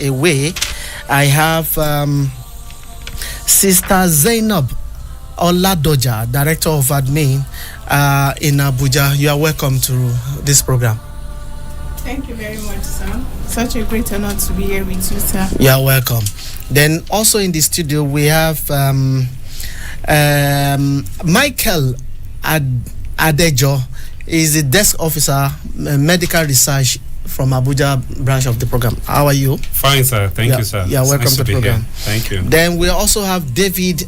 away, I have Sister Zainab Oladoja, Director of Admin in Abuja. You are welcome to this program. Thank you very much, sir. Such a great honor to be here with you, sir. You are welcome. Then also in the studio we have Michael Adejo. Is the desk officer, medical research from Abuja branch of the program. How are you? Fine, sir. Thank you, sir. Yeah, welcome nice to the program. Here. Thank you. Then we also have David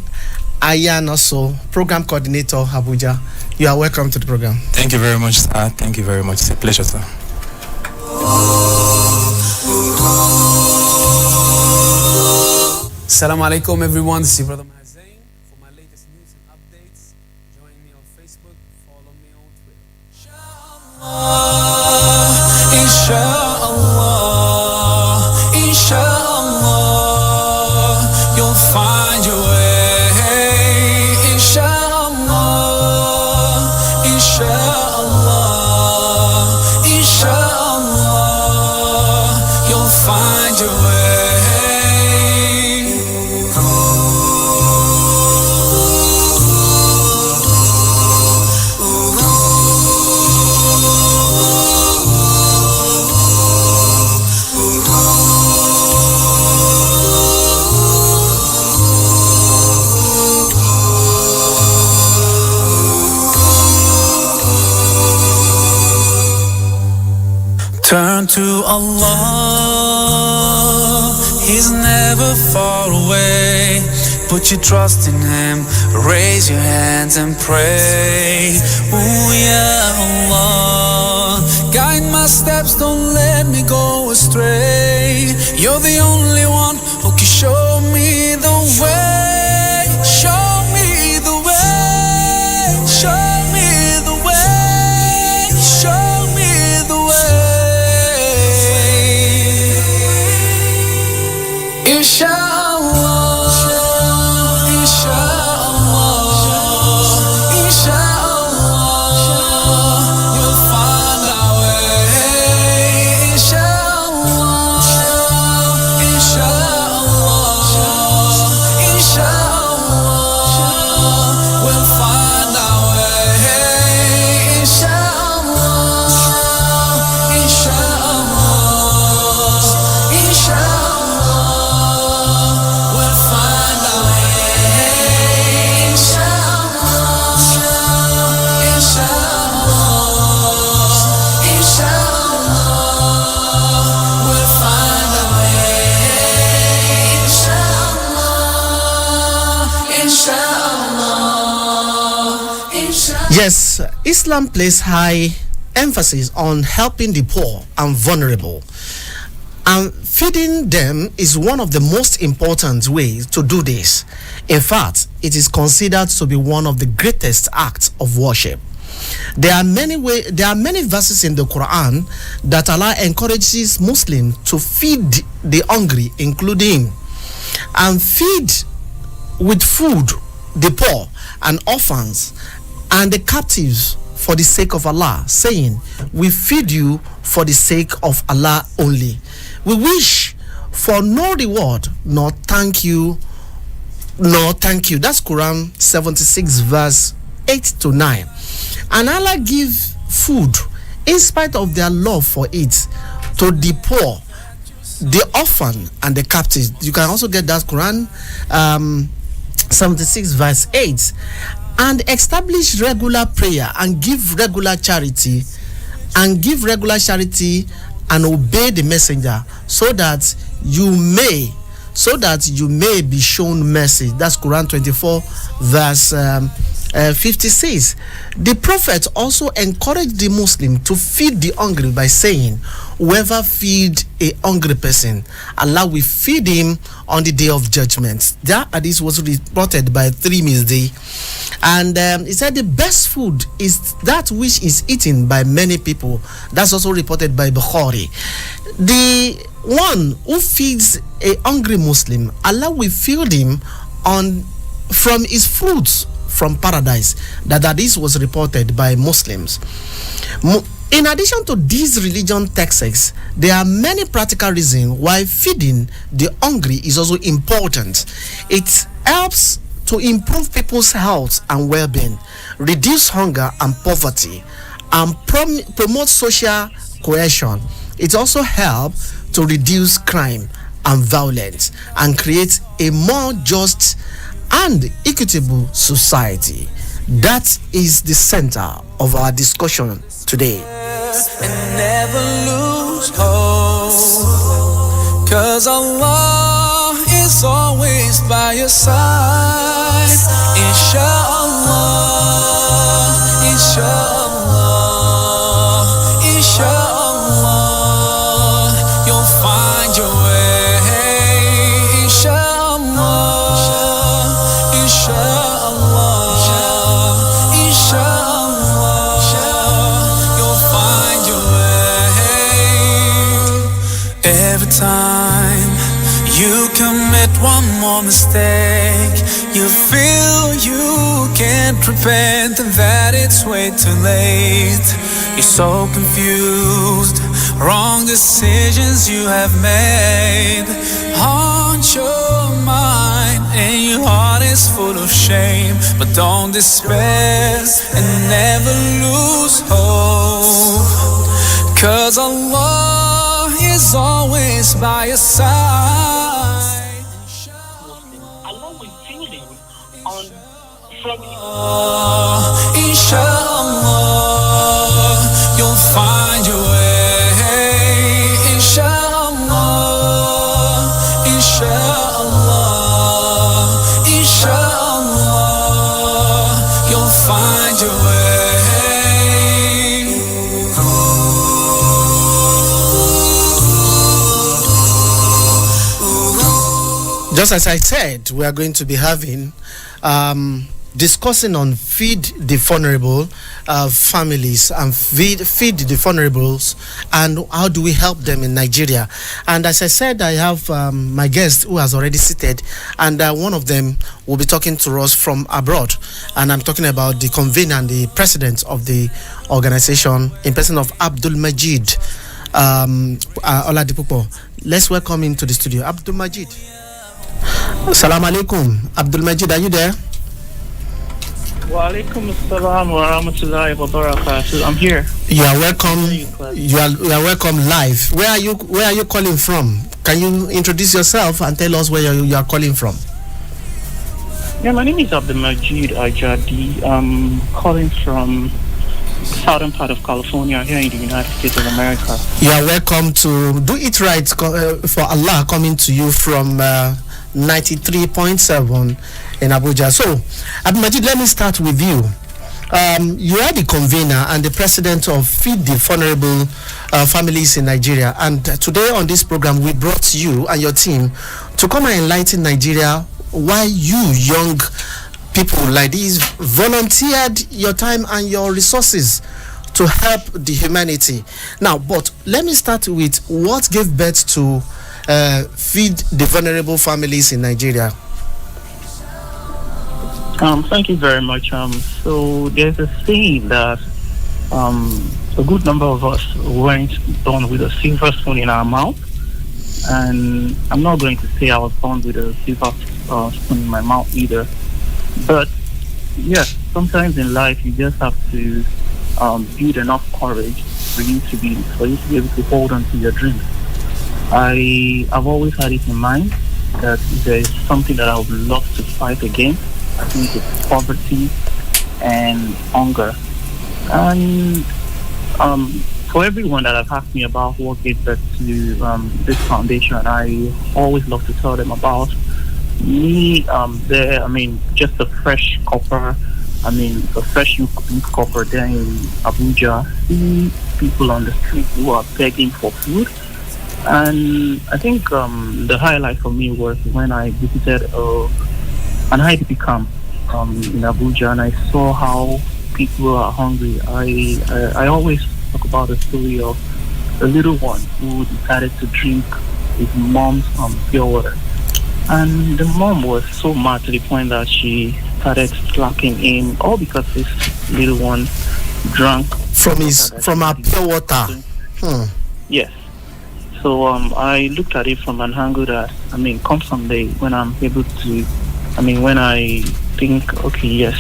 Ayan, also program coordinator, Abuja. You are welcome to the program. Thank you very much, sir. Thank you very much. It's a pleasure, sir. Assalamu alaikum, everyone. This is Brother Mazain. For my latest news and updates, join me on Facebook, follow me on Twitter. Inshallah, inshallah, you'll find your way. Inshallah, inshallah, inshallah, you'll find your way. Turn to Allah, He's never far away. Put your trust in Him, raise your hands and pray. Ooh, ya Allah, guide my steps, don't let me go astray. You're the only one who can show me the way. Show me the way. Show me the way. Show me the way. Inshallah, inshallah, inshallah, you'll find our way. Inshallah, inshallah, inshallah, we'll find our way. Inshallah, inshallah, inshallah. Yes, Islam places high emphasis on helping the poor and vulnerable. And feeding them is one of the most important ways to do this. In fact, it is considered to be one of the greatest acts of worship. There are many verses in the Quran that Allah encourages Muslims to feed the hungry, including and feed with food the poor and orphans and the captives for the sake of Allah, saying, we feed you for the sake of Allah only. We wish for no reward, nor thank you. That's Quran 76 verse 8 to 9. And Allah give food in spite of their love for it to the poor, the orphan, and the captives. You can also get that Quran 76 verse 8. And establish regular prayer and give regular charity and obey the messenger so that you may be shown mercy. That's Quran 24 verse 56. The Prophet also encouraged the Muslim to feed the hungry by saying, whoever feed a hungry person, Allah will feed him on the day of judgment. That hadith was reported by Tirmidhi. And he said the best food is that which is eaten by many people. That's also reported by Bukhari. The one who feeds a hungry Muslim, Allah will feed him from his fruits from paradise. That hadith was reported by Muslims. In addition to these religion texts, there are many practical reasons why feeding the hungry is also important. It helps to improve people's health and well-being, reduce hunger and poverty, and promote social cohesion. It also helps to reduce crime and violence and create a more just and equitable society. That is the center of our discussion today. And never lose hope, 'cause Allah is always by your side. Inshallah, inshallah, inshallah, you'll find your way. Inshallah, inshallah, inshallah, you'll find your way. Every time you commit one more mistake, you feel you can't repent and that it's way too late. You're so confused, wrong decisions you have made haunt your mind and your heart is full of shame. But don't despair and never lose hope, 'cause Allah is always by your side. Along with feeling on from Inshallah, you'll find your way. Inshallah, inshallah, inshallah, you'll find your way. Just as I said, we are going to be having discussing on feed the vulnerable families and feed the vulnerables and how do we help them in Nigeria. And as I said, I have my guest who has already seated, and one of them will be talking to us from abroad, and I'm talking about the convener and the president of the organization in person of Abdul Majid Oladipupo. Let's welcome him to the studio. Abdul Majid. Assalamu alaikum. Abdul Majid, are you there? Wa alaikum assalam wa rahmatullahi wa barakatuh. I'm here. You are welcome. You are welcome live. Where are you calling from? Can you introduce yourself and tell us where you are calling from? Yeah, my name is Abdul Majid Ajadi. I'm calling from southern part of California here in the United States of America. You are welcome to Do It Right for Allah, coming to you from 93.7 in Abuja. So, Abdul Majid, let me start with you. You are the convener and the president of Feed the Vulnerable Families in Nigeria. And today on this program, we brought you and your team to come and enlighten Nigeria why you young people like these volunteered your time and your resources to help the humanity. Now, but let me start with what gave birth to Feed the Vulnerable Families in Nigeria. Thank you very much. So there's a saying that a good number of us weren't born with a silver spoon in our mouth, and I'm not going to say I was born with a silver spoon in my mouth either. But yes, sometimes in life you just have to build enough courage for you to be able to hold on to your dreams. I've always had it in mind that there is something that I would love to fight against. I think it's poverty and hunger. And for everyone that have asked me about what gave birth to this foundation, I always love to tell them about me. Just a fresh copper. A fresh youth copper there in Abuja. See people on the street who are begging for food. And I think the highlight for me was when I visited an IDP camp in Abuja, and I saw how people are hungry. I always talk about the story of a little one who decided to drink his mom's pure water. And the mom was so mad to the point that she started slapping him, all because this little one drank from our pure water. Yes. So I looked at it from an angle that, come someday when I'm able to, when I think, okay, yes,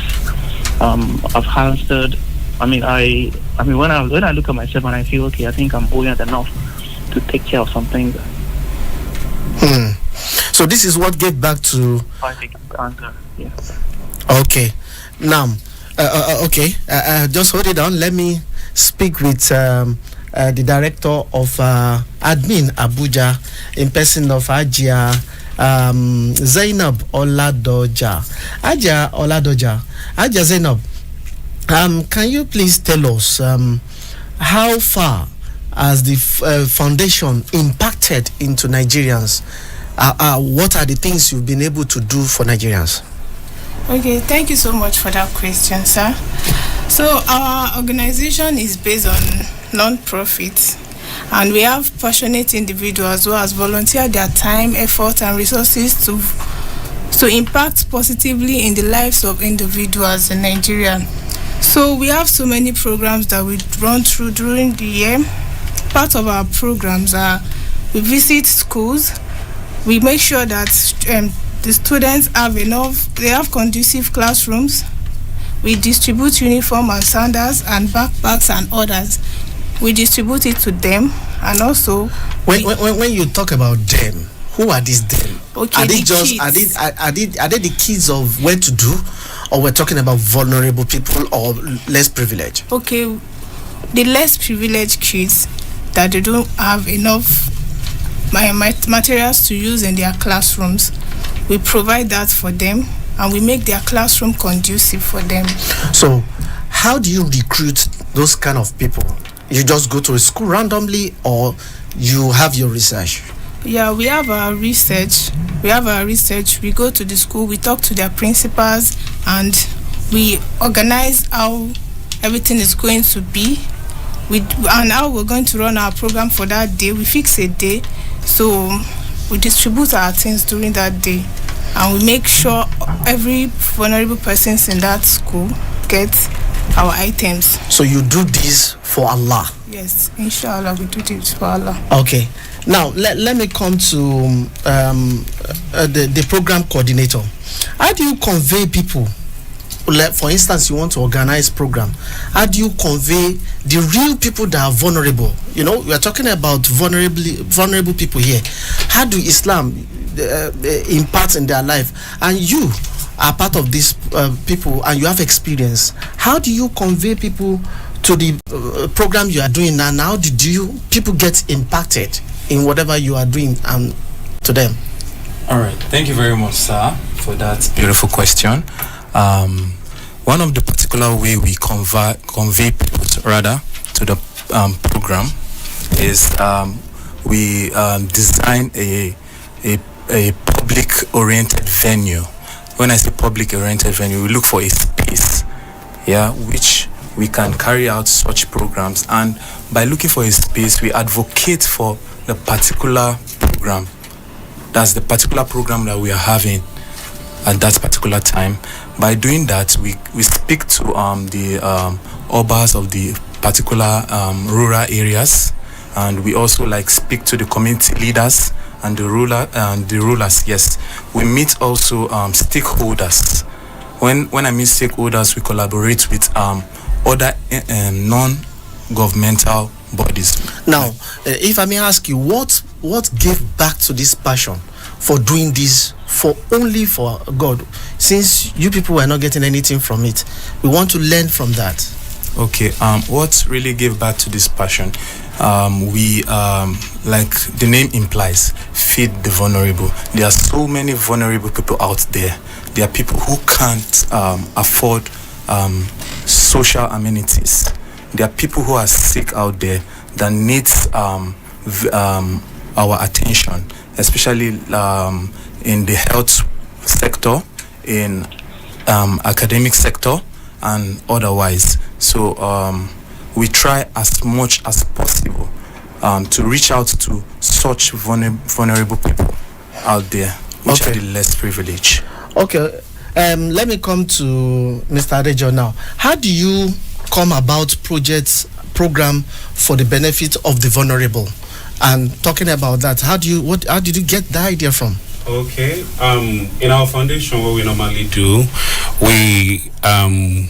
I've answered. When I look at myself and I feel, okay, I think I'm buoyant enough to take care of something. So this is what gave back to. I think answer. Yeah. Okay. Now, just hold it on. Let me speak with the director of admin Abuja in person of Ajia Zainab Oladoja. Ajia Zainab, can you please tell us how far has the foundation impacted into Nigerians? What are the things you've been able to do for Nigerians? Okay, thank you so much for that question, sir. So our organization is based on non-profit, and we have passionate individuals who has volunteered their time, effort, and resources to impact positively in the lives of individuals in Nigeria. So we have so many programs that we run through during the year. Part of our programs are we visit schools. We make sure that the students have conducive classrooms. We distribute uniform and sandals and backpacks and others. We distribute it to them, and also when you talk about them, who are these them? Okay, are they the kids of where to do, or we're talking about vulnerable people or less privileged? Okay, the less privileged kids that they don't have enough materials to use in their classrooms, we provide that for them, and we make their classroom conducive for them. So how do you recruit those kind of people? You just go to a school randomly, or you have your research? Yeah, we have our research. We go to the school, we talk to their principals, and we organize how everything is going to be. And how we're going to run our program for that day. We fix a day, so we distribute our things during that day, and we make sure every vulnerable persons in that school gets our items. So you do this for Allah? Yes, inshallah, we do this for Allah. Okay. Now let me come to the program coordinator. How do you convey people? Like, for instance, you want to organize program. How do you convey the real people that are vulnerable? You know, we are talking about vulnerable people here. How do Islam impart in their life? And you are part of these people, and you have experience. How do you convey people to the program you are doing now? How do people get impacted in whatever you are doing to them? All right. Thank you very much, sir, for that beautiful question. One of the particular way we convey people to the program is we design a public-oriented venue. When I say public-oriented venue, we look for a space, which we can carry out such programs. And by looking for a space, we advocate for the particular program. That's the particular program that we are having at that particular time. By doing that, we speak to the urbans of the particular rural areas, and we also speak to the community leaders and the rulers. Yes, we meet also stakeholders. When I mean stakeholders, we collaborate with other non-governmental bodies. Now, if I may ask you, what gave back to this passion for doing this for God? Since you people were not getting anything from it, we want to learn from that. Okay. What really gave back to this passion? We like the name implies, feed the vulnerable. There are so many vulnerable people out there. There are people who can't afford social amenities. There are people who are sick out there that needs our attention, especially in the health sector, in academic sector, and otherwise. So we try as much as possible to reach out to such vulnerable people out there, which are the less privileged. Okay. Let me come to Mr. Adejo now. How do you come about program for the benefit of the vulnerable. And talking about that, how did you get the idea from? Okay. In our foundation, what we normally do, we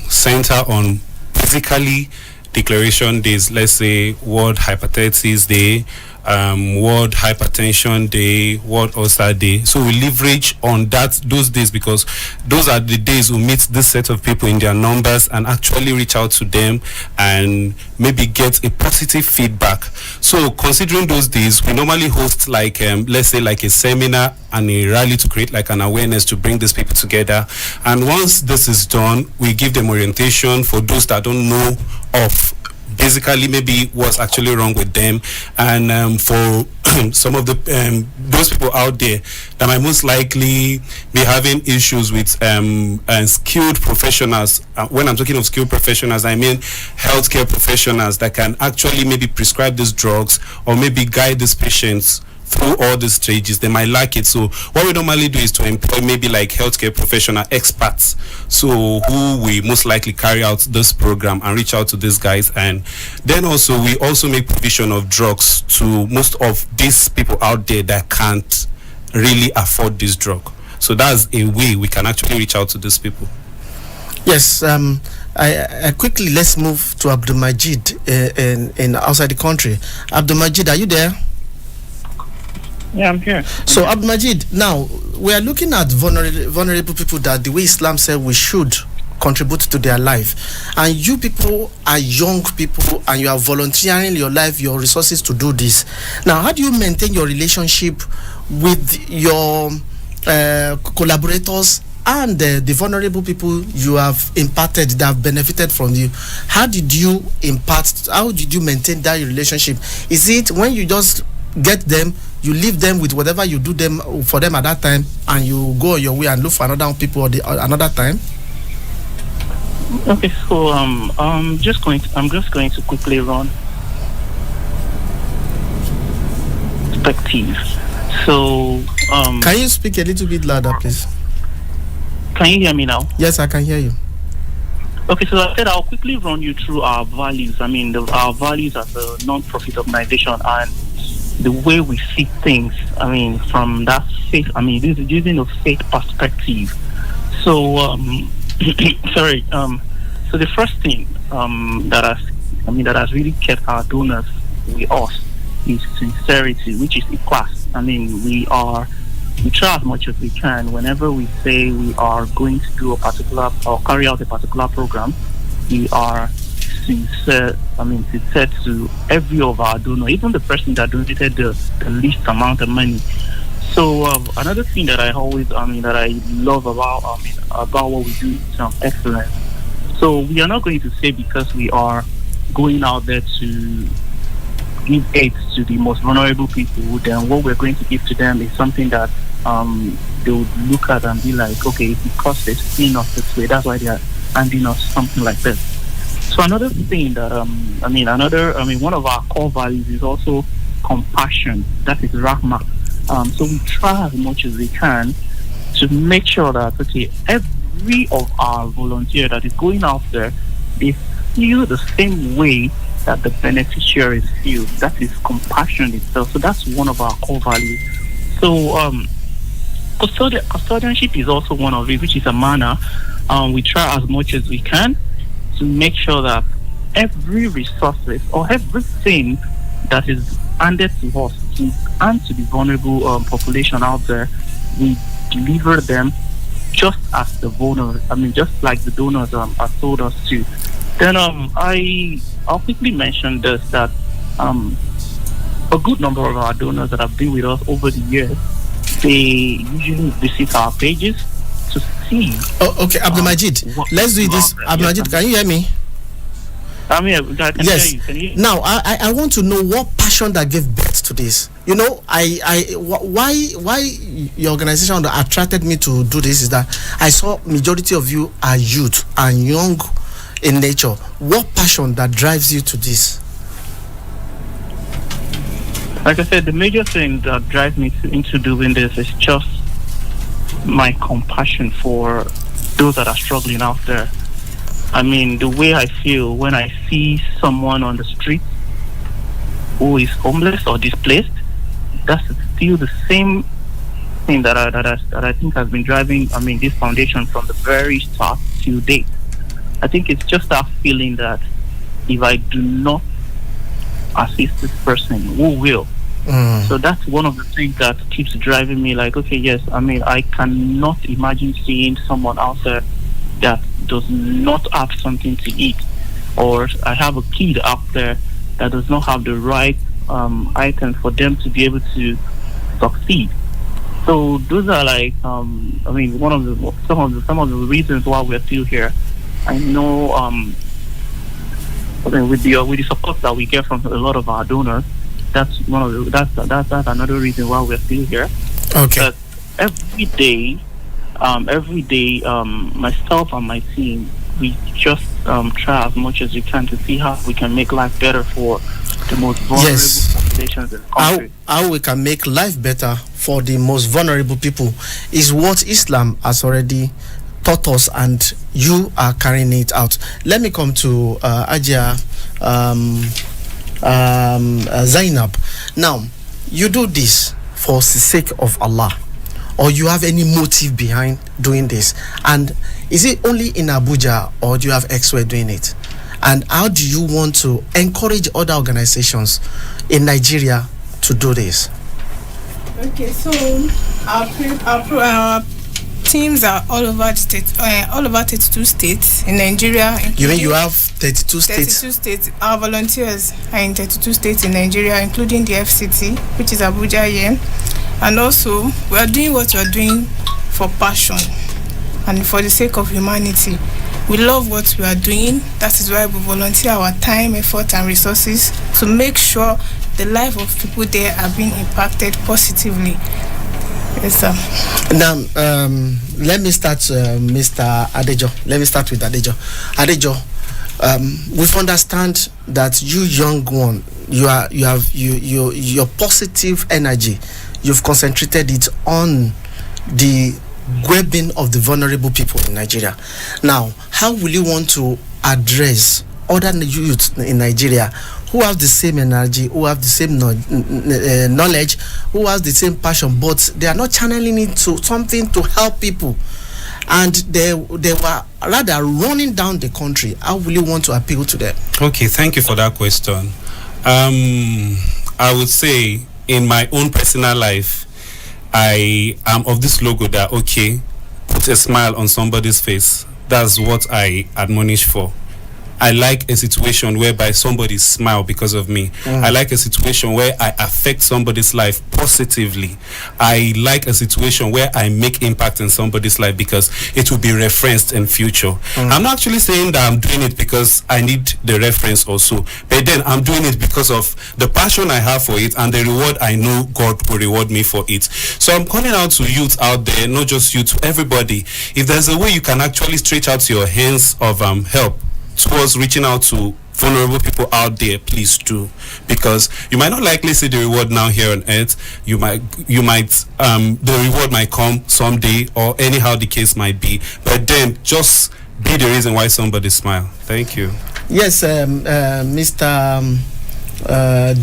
center on basically declaration days. Let's say World Hepatitis Day, World Hypertension Day, World Ulcer Day. So we leverage on those days, because those are the days we meet this set of people in their numbers and actually reach out to them and maybe get a positive feedback. So considering those days, we normally host like let's say like a seminar and a rally to create like an awareness to bring these people together. And once this is done, we give them orientation for those that don't know of basically maybe what's actually wrong with them, and for some of the those people out there that might most likely be having issues with skilled professionals. When I'm talking of skilled professionals, I mean healthcare professionals that can actually maybe prescribe these drugs or maybe guide these patients through all the stages. They might lack it. So what we normally do is to employ maybe like healthcare professional experts, so who we most likely carry out this program and reach out to these guys. And then also we also make provision of drugs to most of these people out there that can't really afford this drug. So that's a way we can actually reach out to these people. Yes. I quickly, let's move to Abdul Majid in outside the country. Abdul Majid, are you there? Yeah, I'm here. So, Abdul Majid, now we are looking at vulnerable people, that the way Islam said we should contribute to their life. And you people are young people and you are volunteering your life, your resources to do this. Now, how do you maintain your relationship with your collaborators and the vulnerable people you have imparted, that have benefited from you? How did you maintain that relationship? Is it when you just get them, you leave them with whatever you do them for them at that time, and you go your way and look for another people another time? Okay, so I'm just going to quickly run perspective. So can you speak a little bit louder, please? Can you hear me now? Yes, I can hear you. Okay, so I said I'll quickly run you through our values. I mean, our values as a non-profit organization and the way we see things. I mean, from that faith. I mean, this is using a faith perspective. So, sorry. So the first thing that has really kept our donors with us is sincerity, which is class. I mean, we try as much as we can. Whenever we say we are going to do a particular or carry out a particular program, we are sincere to every of our donors, even the person that donated the least amount of money. So another thing that I always, that I love about what we do is excellence. So we are not going to say because we are going out there to give aid to the most vulnerable people, then what we're going to give to them is something that they would look at and be like, okay, because they've seen us this way, that's why they are handing us something like this. So another thing that one of our core values is also compassion. That is rahma. So we try as much as we can to make sure that every of our volunteers that is going out there, they feel the same way that the beneficiaries feel. That is compassion itself. So that's one of our core values. So custodianship is also one of it, which is a manner. We try as much as we can to make sure that every resources or everything that is handed to us and to the vulnerable population out there, we deliver them just as the donors. Just like the donors are told us to. Then I'll quickly mention this, that a good number of our donors that have been with us over the years, they usually visit our pages to see. Oh, okay, Abdul Majid. Let's do this. Abdul Majid, can you hear me? I can yes. Hear you. Can you hear me? Now, I want to know what passion that gave birth to this. You know, why your organization that attracted me to do this is that I saw majority of you are youth and young in nature. What passion that drives you to this? Like I said, the major thing that drives me into doing this is just my compassion for those that are struggling out there. I mean, the way I feel when I see someone on the street who is homeless or displaced, that's still the same thing that I think has been driving, I mean, this foundation from the very start to date. I think it's just that feeling that if I do not assist this person, who will? So that's one of the things that keeps driving me. Like, okay, yes, I mean, I cannot imagine seeing someone out there that does not have something to eat, or I have a kid out there that does not have the right items for them to be able to succeed. So those are like, I mean, some of the reasons why we're still here. I know, I mean, with the support that we get from a lot of our donors, that's one of the, that's another reason why we're still here. Okay. But every day, myself and my team, we just try as much as we can to see how we can make life better for the most vulnerable populations in the country. How we can make life better for the most vulnerable people is what Islam has already taught us, and you are carrying it out. Let me come to Ajia Zainab. Now, you do this for the sake of Allah, or you have any motive behind doing this? And is it only in Abuja, or do you have elsewhere doing it? And how do you want to encourage other organizations in Nigeria to do this? Okay, so our teams are all over the state, all over 32 states in Nigeria. You mean you have 32 states? 32 states. Our volunteers are in 32 states in Nigeria, including the FCT, which is Abuja here. And also, we are doing what we are doing for passion and for the sake of humanity. We love what we are doing. That is why we volunteer our time, effort, and resources to make sure the life of people there are being impacted positively. Yes, sir. Now, let me start, Mr. Adejo. Let me start with Adejo. Adejo, we understand that you young one, your positive energy, you've concentrated it on the grabbing of the vulnerable people in Nigeria. Now, how will you want to address other youth in Nigeria who have the same energy, who have the same knowledge, who has the same passion, but they are not channeling it to something to help people, and they were rather running down the country? How will you want to appeal to them? Okay, thank you for that question. I would say in my own personal life, I am of this logo that, okay, put a smile on somebody's face. That's what I admonish for. I like a situation whereby somebody smile because of me. I like a situation where I affect somebody's life positively. I like a situation where I make impact in somebody's life because it will be referenced in future. I'm not actually saying that I'm doing it because I need the reference also, but then I'm doing it because of the passion I have for it and the reward I know God will reward me for it. So I'm calling out to youth out there, not just you, to everybody. If there's a way you can actually stretch out your hands of help towards reaching out to vulnerable people out there, please do, because you might not likely see the reward now here on earth. You might the reward might come someday, or anyhow the case might be, but then just be the reason why somebody smile. Thank you. Yes, Mr.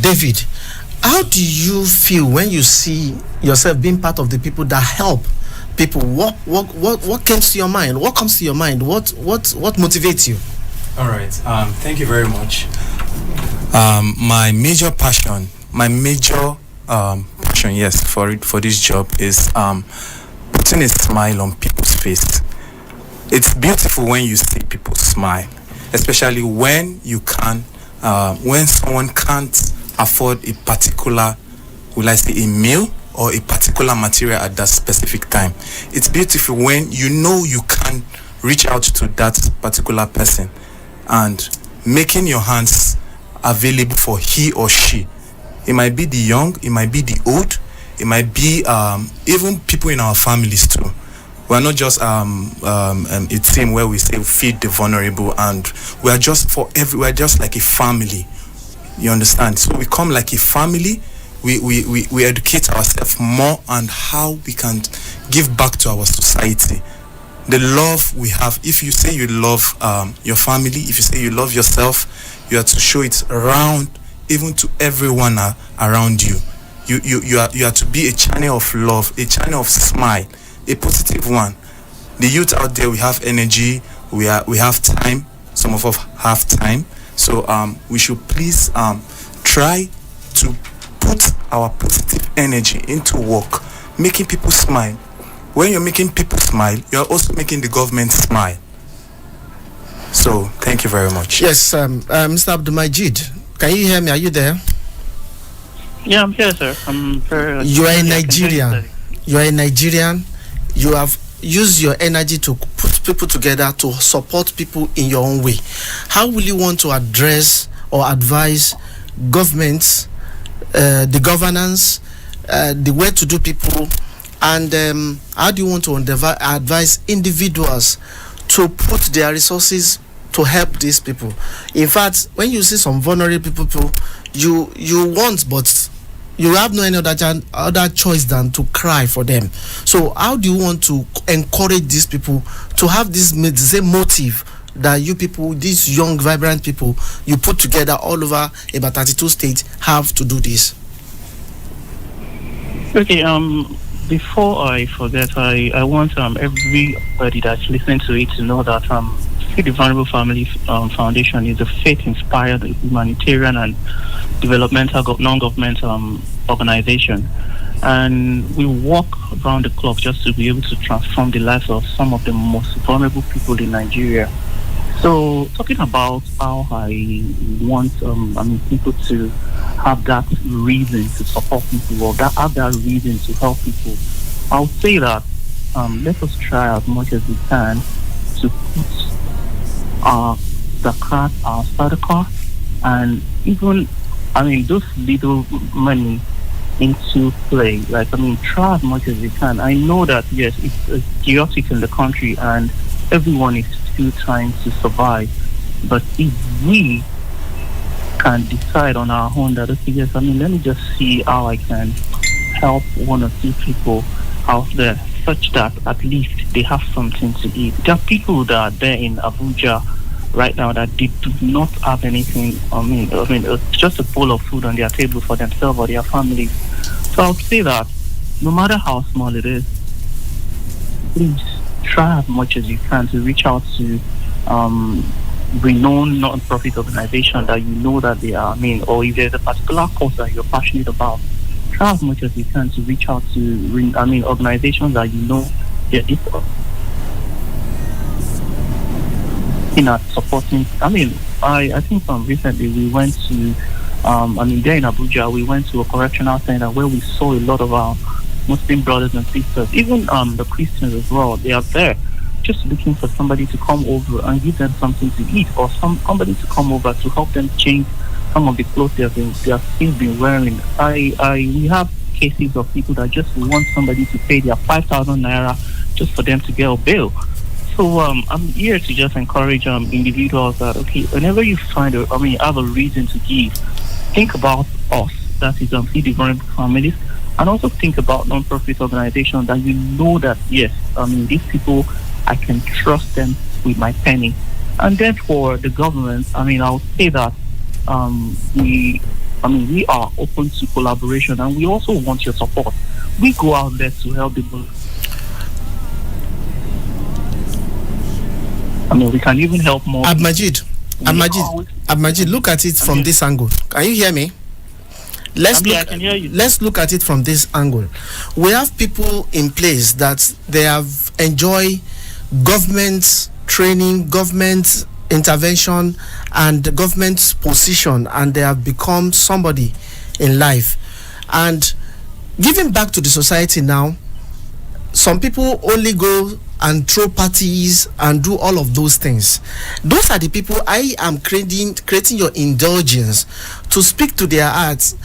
David, how do you feel when you see yourself being part of the people that help people? What comes to your mind? What comes to your mind? What motivates you? All right. Thank you very much. My major passion, yes, for this job is putting a smile on people's face. It's beautiful when you see people smile, especially when when someone can't afford a particular, will I say, a meal or a particular material at that specific time. It's beautiful when you know you can reach out to that particular person and making your hands available for he or she. It might be the young, it might be the old, it might be even people in our families too. We're not just a team where we say feed the vulnerable, and we're just like a family. You understand? So we come like a family. We educate ourselves more on how we can give back to our society. the love we have. If you say you love your family, if you say you love yourself, you have to show it around, even to everyone around you. You are to be a channel of love, a channel of smile, a positive one. The youth out there, we have energy, we have time. Some of us have time, so we should please try to put our positive energy into work, making people smile. When you're making people smile, you're also making the government smile. So thank you very much. Yes, Mr. Abdulmajid, can you hear me? Are you there? Yeah, I'm here, sir. I'm very. You are a Nigerian. You are a Nigerian. You have used your energy to put people together to support people in your own way. How will you want to address or advise governments, the governance, the well-to-do people, and how do you want to advise individuals to put their resources to help these people? In fact, when you see some vulnerable people, you want, but you have no any other choice than to cry for them. So how do you want to encourage these people to have this same motive that you people, these young vibrant people you put together all over about 32 states, have to do this? Okay, before I forget, I want everybody that's listening to it to know that Feed the Vulnerable Family Foundation is a faith-inspired humanitarian and developmental non-governmental organization, and we work around the clock just to be able to transform the lives of some of the most vulnerable people in Nigeria. So, talking about how I want people to have that reason to support people, or have that reason to help people, I'll say that let us try as much as we can to put the card, our sadaqah, and even those little money into play. Try as much as we can. I know that yes, it's chaotic in the country and everyone is still trying to survive. But if we can decide on our own that okay, yes, let me just see how I can help one or two people out there, such that at least they have something to eat. There are people that are there in Abuja right now that they do not have anything. Just a bowl of food on their table for themselves or their families. So I would say that no matter how small it is, please try as much as you can to reach out to renowned non-profit organization that you know that they are. Or if there's a particular cause that you're passionate about, try as much as you can to reach out to organizations that you know they're supporting. I think recently we went to there in Abuja, we went to a correctional center where we saw a lot of our Muslim brothers and sisters, even the Christians as well. They are there just looking for somebody to come over and give them something to eat, or somebody to come over to help them change some of the clothes they have still been wearing. We have cases of people that just want somebody to pay their 5,000 naira just for them to get a bill. So I'm here to just encourage individuals that okay, whenever you find have a reason to give, think about us. That is Feed the Vulnerable Families, and also think about non-profit organizations that you know that yes, these people, I can trust them with my penny. And then for the government, I'll say that we are open to collaboration, and we also want your support. We go out there to help people. We can even help more. Abdulmajid, look at it from this angle. Can you hear me? I can hear you. Let's look at it from this angle. We have people in place that they have enjoyed government training, government intervention, and government position, and they have become somebody in life. And giving back to the society now, some people only go and throw parties and do all of those things. Those are the people I am creating your indulgence to speak to their hearts,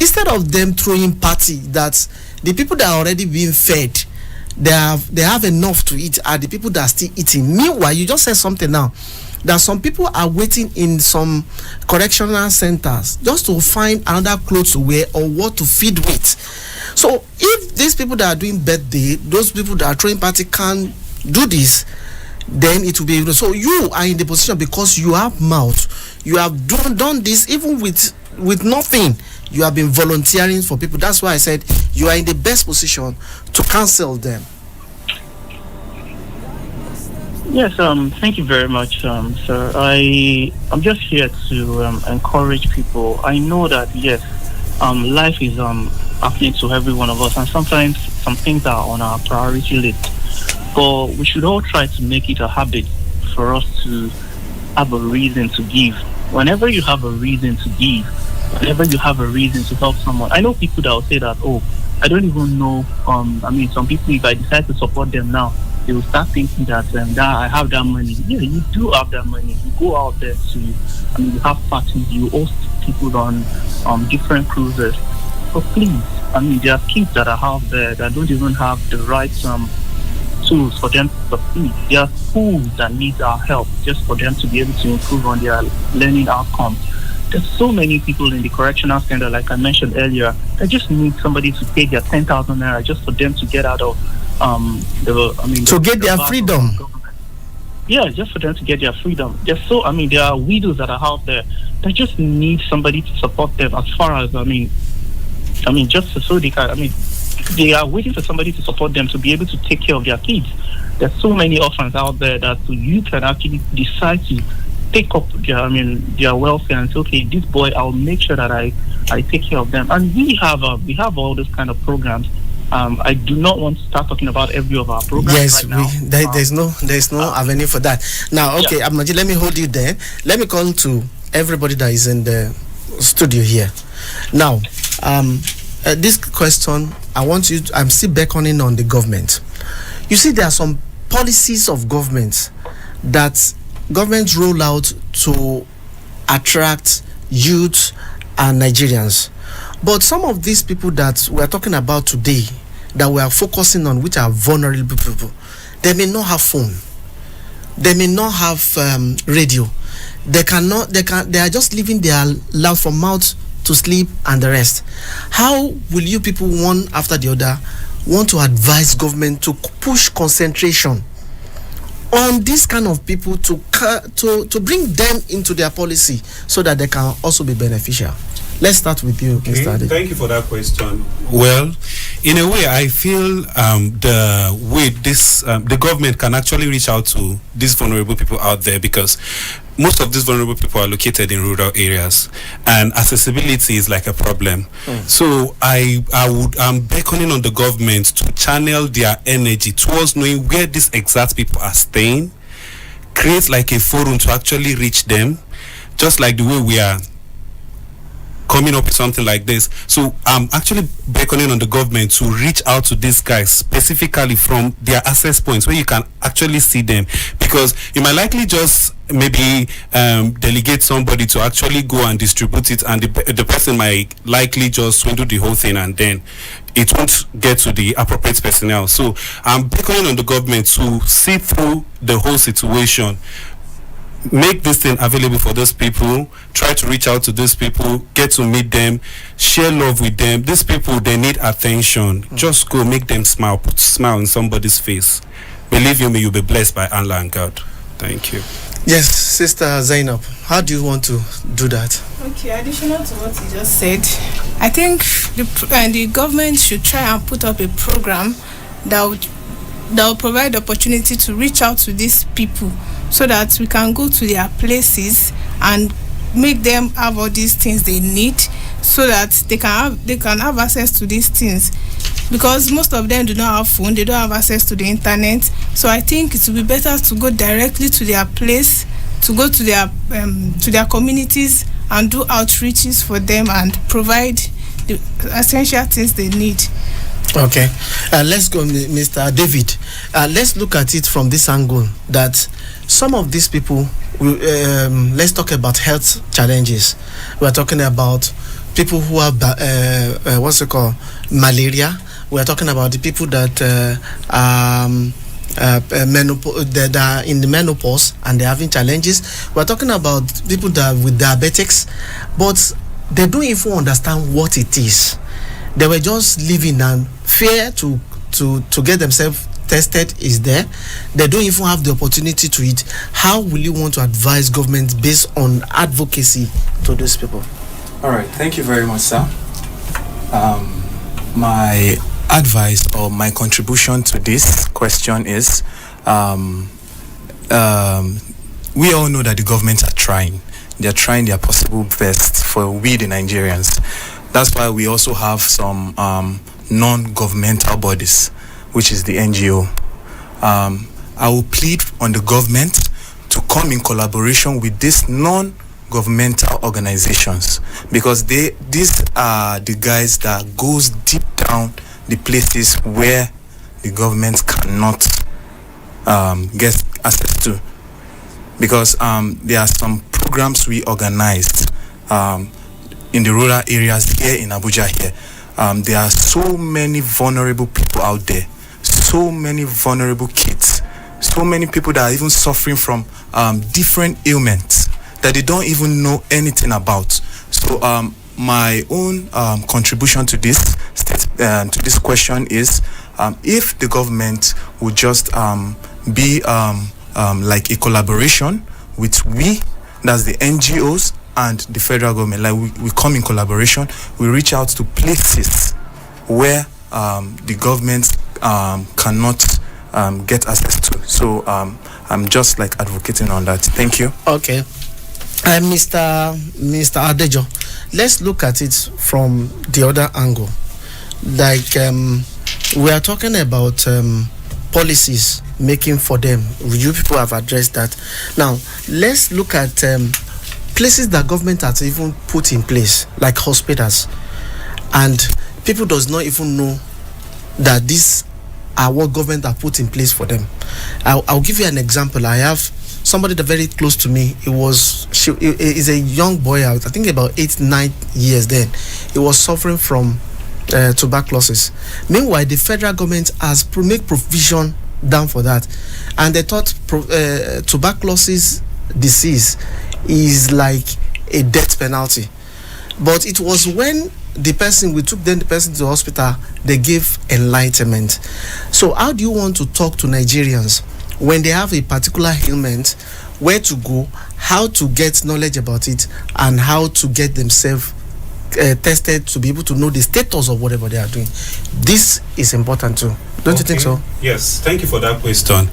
instead of them throwing party that the people that are already being fed, they have enough to eat, are the people that are still eating. Meanwhile, you just said something now, that some people are waiting in some correctional centers just to find another clothes to wear or what to feed with. So if these people that are doing birthday, those people that are throwing party can do this, then it will be. So you are in the position because you have mouth. You have done this even with nothing. You have been volunteering for people. That's why I said you are in the best position to counsel them. Yes, thank you very much, sir. I'm just here to encourage people. I know that yes, life is happening to every one of us, and sometimes some things are on our priority list. But we should all try to make it a habit for us to have a reason to give. Whenever you have a reason to give, whenever you have a reason to help someone, I know people that will say that, oh, I don't even know. Some people, if I decide to support them now, they will start thinking that I have that money. Yeah, you do have that money. You go out there you have parties, you host people on different cruises. But please, there are kids that are out there that don't even have the right tools for them to succeed. There are schools that need our help just for them to be able to improve on their learning outcomes. There's so many people in the correctional center, like I mentioned earlier, that just need somebody to pay their 10,000 naira just for them to get out of get their freedom. Yeah, just for them to get their freedom. There are widows that are out there that just need somebody to support them as far as just so they can. They are waiting for somebody to support them to be able to take care of their kids. There's so many orphans out there that you can actually decide to take up their welfare and say, okay, this boy, I'll make sure that I take care of them. And we have all those kind of programs. I do not want to start talking about every of our programs. Yes, right now. There's no avenue for that. Now, okay, yeah. Amaji, let me hold you there. Let me come to everybody that is in the studio here. Now, this question, I'm still beckoning on the government. You see, there are some policies of government that governments roll out to attract youth and Nigerians. But some of these people that we are talking about today, that we are focusing on, which are vulnerable people, they may not have phone, they may not have radio, they are just living their life from mouth to sleep and the rest. How will you people, one after the other, want to advise government to push concentration on this kind of people to bring them into their policy so that they can also be beneficial? Let's start with you, Mr. Ade. Thank you for that question. Well, in a way, I feel the way the government can actually reach out to these vulnerable people out there, because most of these vulnerable people are located in rural areas, and accessibility is like a problem. So I'm beckoning on the government to channel their energy towards knowing where these exact people are staying, create like a forum to actually reach them, just like the way we are coming up with something like this. So I'm actually beckoning on the government to reach out to these guys specifically from their access points where you can actually see them, because you might likely just maybe delegate somebody to actually go and distribute it, and the person might likely just swindle the whole thing, and then it won't get to the appropriate personnel. So I'm beckoning on the government to see through the whole situation, make this thing available for those people, try to reach out to those people, get to meet them, share love with them. These people, they need attention. Just go make them smile, put a smile on somebody's face. Believe you me, you'll be blessed by Allah and God. Thank you. Yes, Sister Zainab, how do you want to do that? Okay, additional to what you just said, I think the government should try and put up a program that will provide opportunity to reach out to these people, so that we can go to their places and make them have all these things they need, so that they can have access to these things, because most of them do not have phone, they don't have access to the internet. So I think it would be better to go directly to their place, to go to their communities and do outreaches for them and provide the essential things they need. Okay, let's go, Mr. David. Let's look at it from this angle, that some of these people, let's talk about health challenges. We're talking about people who have malaria. We're talking about the people that that are in the menopause and they're having challenges. We're talking about people that with diabetics, but they don't even understand what it is. They were just living and fear to to get themselves tested is there. They don't even have the opportunity to eat. How will you want to advise government based on advocacy to those people? All right, thank you very much, sir. My advice or my contribution to this question is we all know that the government are trying. They're trying their possible best for we, the Nigerians. That's why we also have some non-governmental bodies, which is the NGO. I will plead on the government to come in collaboration with these non-governmental organizations, because these are the guys that goes deep down the places where the government cannot get access to. Because there are some programs we organized in the rural areas here in Abuja here. There are so many vulnerable people out there, so many vulnerable kids, so many people that are even suffering from different ailments that they don't even know anything about. So my own contribution to this question is, if the government would just be like a collaboration with that's the NGOs and the federal government. Like we come in collaboration, we reach out to places where the government cannot get access to. So I'm just like advocating on that. Thank you. Okay. Mr. Adejo, let's look at it from the other angle. Like we are talking about policies making for them. You people have addressed that. Now let's look at places that government has even put in place, like hospitals, and people does not even know that these are what government have put in place for them. I'll give you an example. I have somebody that very close to me. Is a young boy, I think about 8-9 years then. He was suffering from tuberculosis. Meanwhile, the federal government has make provision down for that, and they thought tuberculosis disease is like a death penalty. But it was when we took the person to the hospital, they gave enlightenment. So how do you want to talk to Nigerians when they have a particular ailment, where to go, how to get knowledge about it, and how to get themselves tested to be able to know the status of whatever they are doing? This is important too. Don't you think so? Yes, thank you for that question.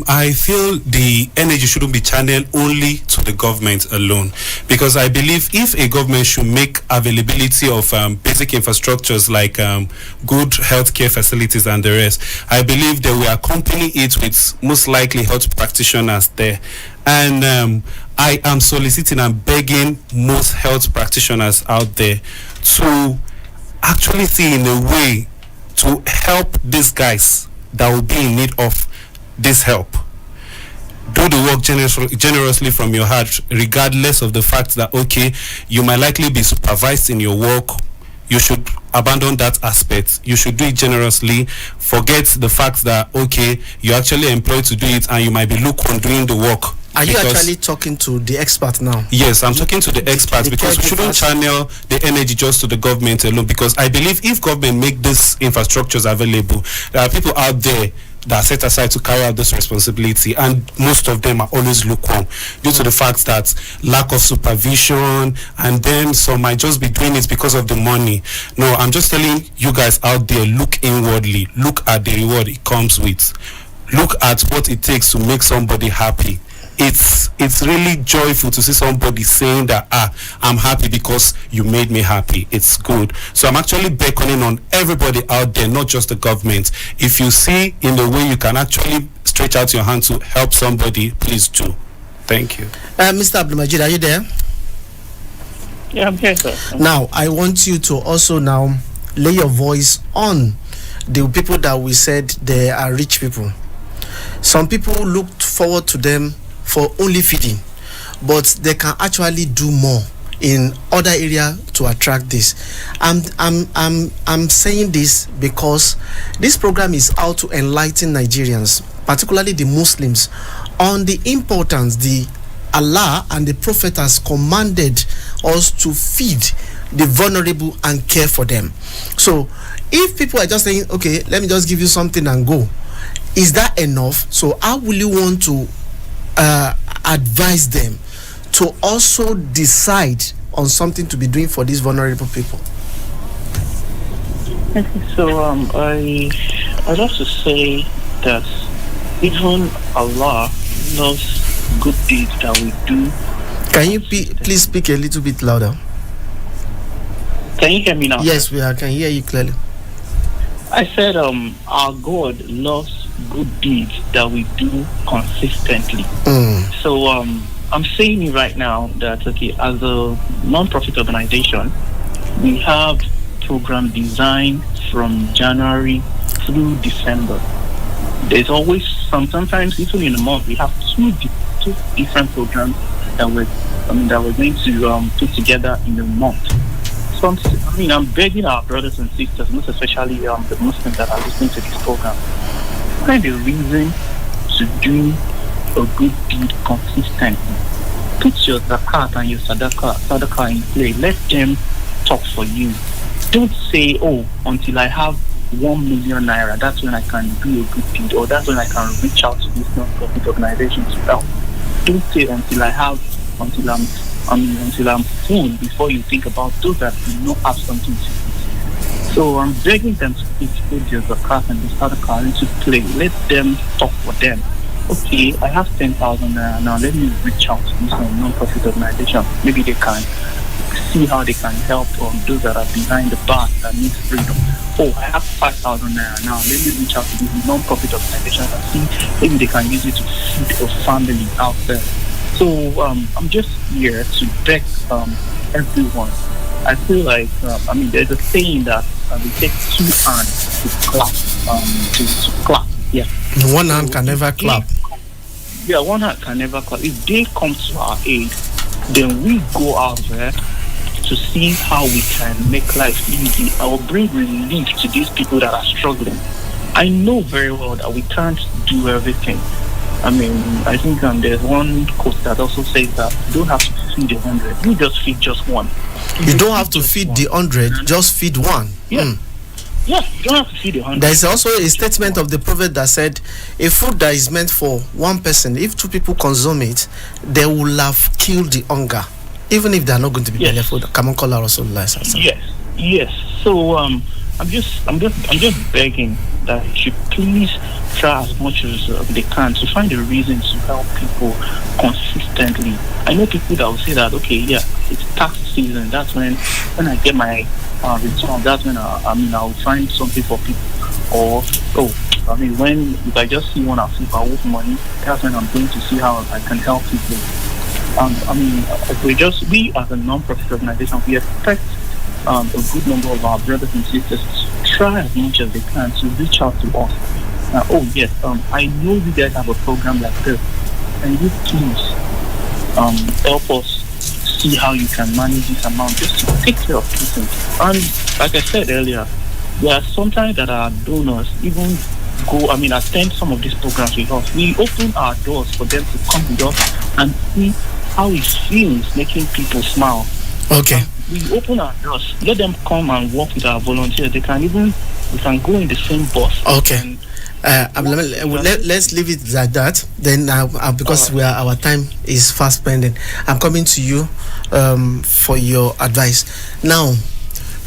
I feel the energy shouldn't be channeled only to the government alone, because I believe if a government should make availability of basic infrastructures like good healthcare facilities and the rest, I believe they will accompany it with most likely health practitioners there. And I am soliciting and begging most health practitioners out there to actually see in a way to help these guys that will be in need of this help. Do the work generously from your heart, regardless of the fact that, okay, you might likely be supervised in your work. You should abandon that aspect. You should do it generously. Forget the fact that, okay, you're actually employed to do it and you might be lukewarm doing the work. Are you actually talking to the expert now? Yes, I'm talking to the experts, because we shouldn't channel the energy just to the government alone, because I believe if government make these infrastructures available, there are people out there that are set aside to carry out this responsibility, and most of them are always lukewarm due to the fact that lack of supervision, and then some might just be doing it because of the money. No, I'm just telling you guys out there, look inwardly, look at the reward it comes with, look at what it takes to make somebody happy. It's really joyful to see somebody saying that I'm happy because you made me happy. It's good. So I'm actually beckoning on everybody out there, not just the government. If you see in the way you can actually stretch out your hand to help somebody, please do. Thank you. Mr. Abdulmajid, are you there? Yeah, I'm here, sir. Now I want you to also now lay your voice on the people that we said they are rich people. Some people looked forward to them for only feeding, but they can actually do more in other area to attract this. I'm saying this because this program is out to enlighten Nigerians, particularly the Muslims, on the importance the Allah and the Prophet has commanded us to feed the vulnerable and care for them. So if people are just saying, okay, let me just give you something and go, is that enough? So how will you want to advise them to also decide on something to be doing for these vulnerable people? So I'd have to say that even Allah loves good deeds that we do. Can you please speak a little bit louder? Can you hear me now? Yes, I can hear you clearly. I said our God loves good deeds that we do consistently. So I'm saying it right now that, okay, as a non-profit organization, we have program designed from January through December. There's always sometimes even in a month we have two different programs that we're going to put together in a month. So I'm begging our brothers and sisters, most especially the Muslims that are listening to this program, find a reason to do a good deed consistently. Put your zakat and your sadaqah in play. Let them talk for you. Don't say, oh, until I have 1 million naira, that's when I can do a good deed, or that's when I can reach out to this non-profit organization to help. Don't say until I'm full before you think about those that do not have something to eat. So I'm begging them to put their zakat and the sadaqah into play. Let them talk for them. Okay, I have 10,000 naira now. Let me reach out to this non-profit organization. Maybe they can see how they can help those that are behind the bars that need freedom. Oh, I have 5,000 naira now. Let me reach out to this non-profit organization and see maybe they can use it to feed a family out there. So I'm just here to beg everyone. I feel like there's a saying that we take two hands to clap. To clap. Yeah. One hand can never clap. Yeah, one hand can never clap. If they come to our aid, then we go out there to see how we can make life easy or bring relief to these people that are struggling. I know very well that we can't do everything. I think there's one quote that also says that you don't have to feed 100. You just feed just one. You don't have to feed the 100, just feed one. Yeah. Yeah, you don't have to feed 100. There is also a statement of the prophet that said, a food that is meant for one person, if two people consume it, they will have killed the hunger, even if they are not going to be benefit. Come on, call our Rasulullah. Yes. So I'm just begging that you should please try as much as they can to find a reason to help people consistently. I know people that will say that, okay, yeah, it's tax season. That's when I get my return. That's when I'll find something for people. Or if I just see one I see I with money, that's when I'm going to see how I can help people. We as a non-profit organization, we expect a good number of our brothers and sisters to try as much as they can to reach out to us. I know you guys have a program like this, and you please help us see how you can manage this amount just to take care of people. And like I said earlier, there are sometimes that our donors even attend some of these programs with us. We open our doors for them to come with us and see how it feels making people smile. Okay. We open our doors, let them come and work with our volunteers. We can go in the same bus. Okay. Let's leave it like that. Then, because our time is fast spending, I'm coming to you for your advice. Now,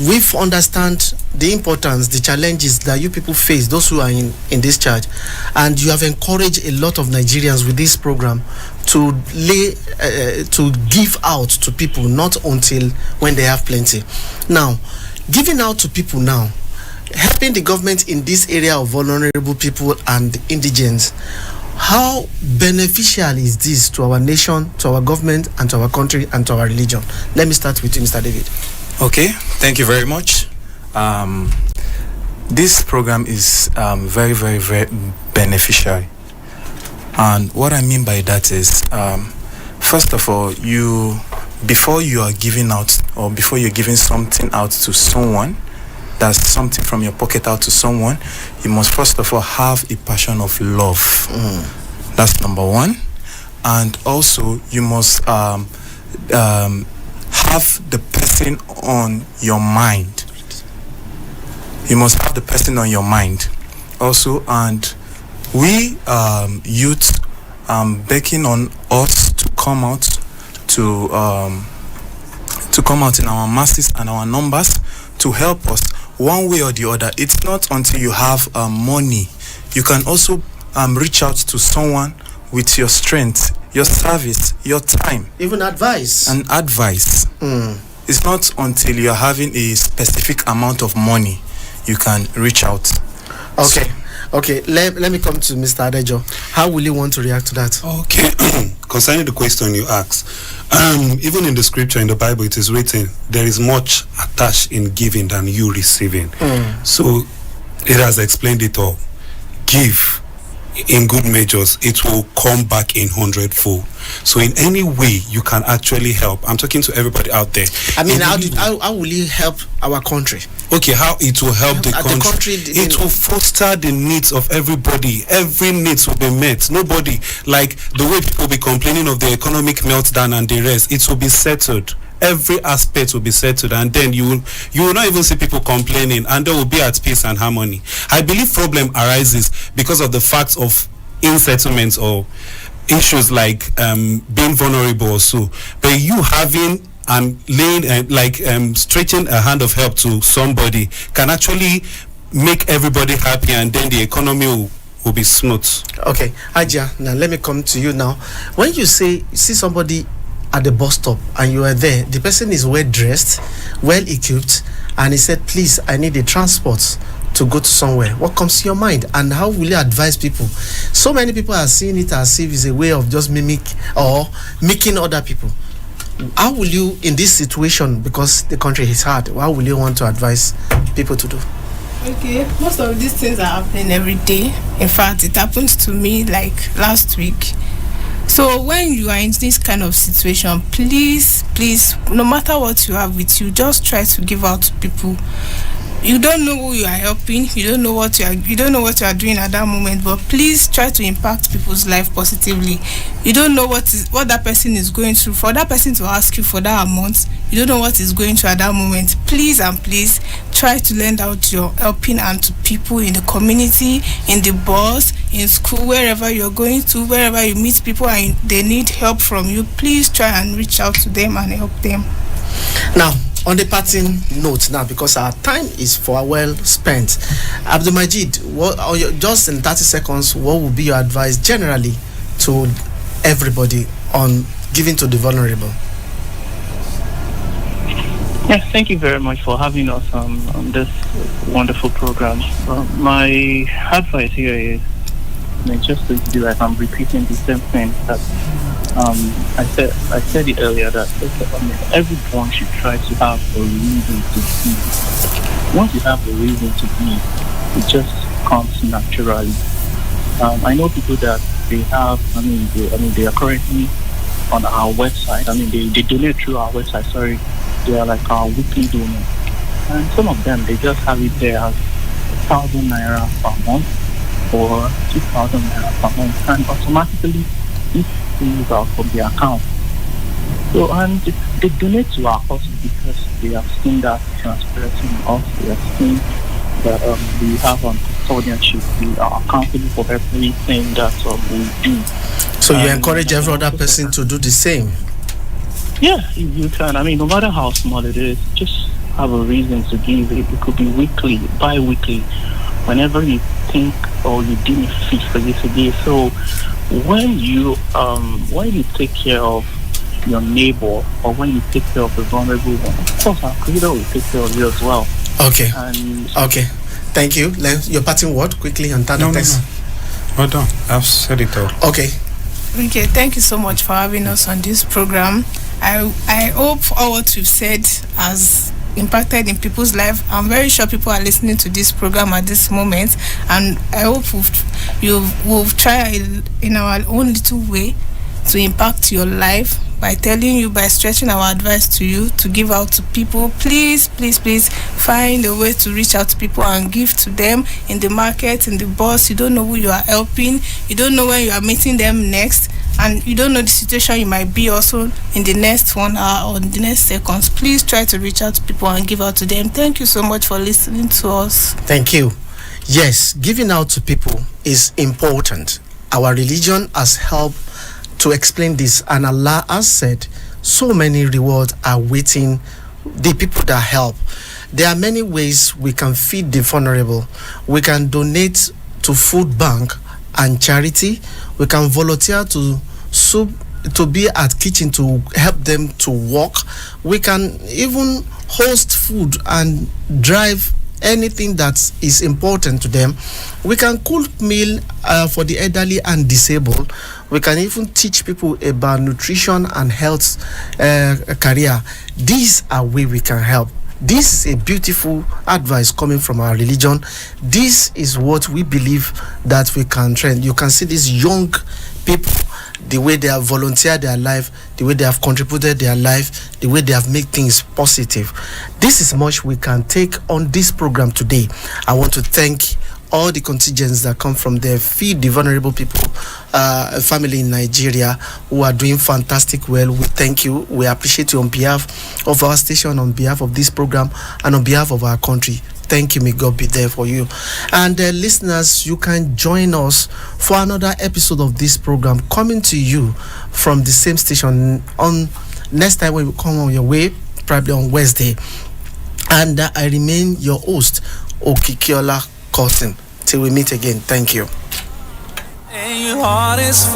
we've understand the importance, the challenges that you people face, those who are in this charge, and you have encouraged a lot of Nigerians with this program to give out to people, not until when they have plenty. Now, giving out to people now, helping the government in this area of vulnerable people and indigents, how beneficial is this to our nation, to our government, and to our country, and to our religion? Let me start with you, Mr. David. Okay, thank you very much. This program is very, very, very beneficial. And what I mean by that is, first of all, before you are giving out, or before you're giving something out to someone, that's something from your pocket out to someone, you must first of all have a passion of love. That's number one. And also, you must have have the person on your mind. You must have the person on your mind also. And we youth begging on us to come out in our masses and our numbers to help us one way or the other. It's not until you have money. You can also reach out to someone with your strength, your service, your time, even advice. and advice. It's not until you're having a specific amount of money you can reach out. Okay. Okay, let me come to Mr. Adejo. How will you want to react to that? Okay, concerning the question you asked, even in the scripture in the Bible, it is written, there is much attached in giving than you receiving. So it has explained it all. Give in good measures, it will come back in 100-fold. So in any way you can actually help. I'm talking to everybody out there. I mean, how will it help our country? Okay, how it will help the country? It will foster the needs of everybody. Every needs will be met. Nobody, like the way people be complaining of the economic meltdown and the rest, it will be settled. Every aspect will be settled, and then you will not even see people complaining, and they will be at peace and harmony. I believe problem arises because of the fact of in-settlements or issues like being vulnerable or so. But you having and laying stretching a hand of help to somebody can actually make everybody happy, and then the economy will be smooth. Okay, Aja, now let me come to you now. When you see somebody at the bus stop and you are there, the person is well dressed, well equipped, and he said, please, I need a transport to go to somewhere. What comes to your mind, and how will you advise people? So many people are seeing it as if it's a way of just making other people. How will you, in this situation, because the country is hard, how will you want to advise people to do? Okay, most of these things are happening every day. In fact, it happens to me like last week. So when you are in this kind of situation, please, no matter what you have with you, just try to give out to people. You don't know who you are helping. You don't know what you are doing at that moment. But please try to impact people's life positively. You don't know what that person is going through. For that person to ask you for that amount, you don't know what is going through at that moment. Please and please try to lend out your helping hand to people in the community, in the bus, in school, wherever you're going to, wherever you meet people and they need help from you. Please try and reach out to them and help them. Now, on the parting note now, because our time is for well spent, Abdul Majid, just in 30 seconds, what would be your advice generally to everybody on giving to the vulnerable? Yes, thank you very much for having us on this wonderful program. My advice here is, just to do like I'm repeating the same thing that I said it earlier, that everyone should try to have a reason to be. Once you have a reason to be, it just comes naturally. I know people that they have, they are currently on our website. They donate through our website. Sorry, they are like our weekly donors, and some of them they just have it there as 1,000 naira per month or 2,000 naira per month, and automatically it pays out from their account. So, and they donate to our cause because they have seen that transparency in us. They have seen that we have custodianship. We are accountable for everything that we do. So you encourage every other person to do the same? Yeah, you can. No matter how small it is, just have a reason to give. It could be weekly, bi-weekly, whenever you think or you deem it fit for you to give. So when you take care of your neighbor, or when you take care of the vulnerable one, of course our Creator will take care of you as well. Okay. Okay. Thank you. Your parting word quickly and thank you. Well done. I've said it all. Okay. Okay, thank you so much for having us on this program. I hope all what you've said has impacted in people's life. I'm very sure people are listening to this program at this moment, and I hope we'll try in our own little way to impact your life by stretching our advice to you to give out to people. Please find a way to reach out to people and give to them in the market, in the bus. You don't know who you are helping. You don't know when you are meeting them next. and you don't know the situation you might be also in the next 1 hour or in the next seconds, please try to reach out to people and give out to them. Thank you so much for listening to us. Thank you. Yes, giving out to people is important. Our religion has helped to explain this, and Allah has said so many rewards are waiting the people that help. There are many ways we can feed the vulnerable. We can donate to food bank and charity. We can volunteer to be at kitchen to help them to walk. We can even host food and drive anything that is important to them. We can cook meal for the elderly and disabled. We can even teach people about nutrition and health career. These are ways we can help. This is a beautiful advice coming from our religion. This is what we believe that we can train. You can see these young people, the way they have volunteered their life, the way they have contributed their life, the way they have made things positive. This is much we can take on this program today. I want to thank all the contingents that come from the Feed the Vulnerable People family in Nigeria who are doing fantastic well. We thank you. We appreciate you on behalf of our station, on behalf of this program, and on behalf of our country. Thank you. May God be there for you. And listeners, you can join us for another episode of this program coming to you from the same station on next time when we come on your way, probably on Wednesday. And I remain your host, Okikiola Qasim. Till we meet again. Thank you. And your heart is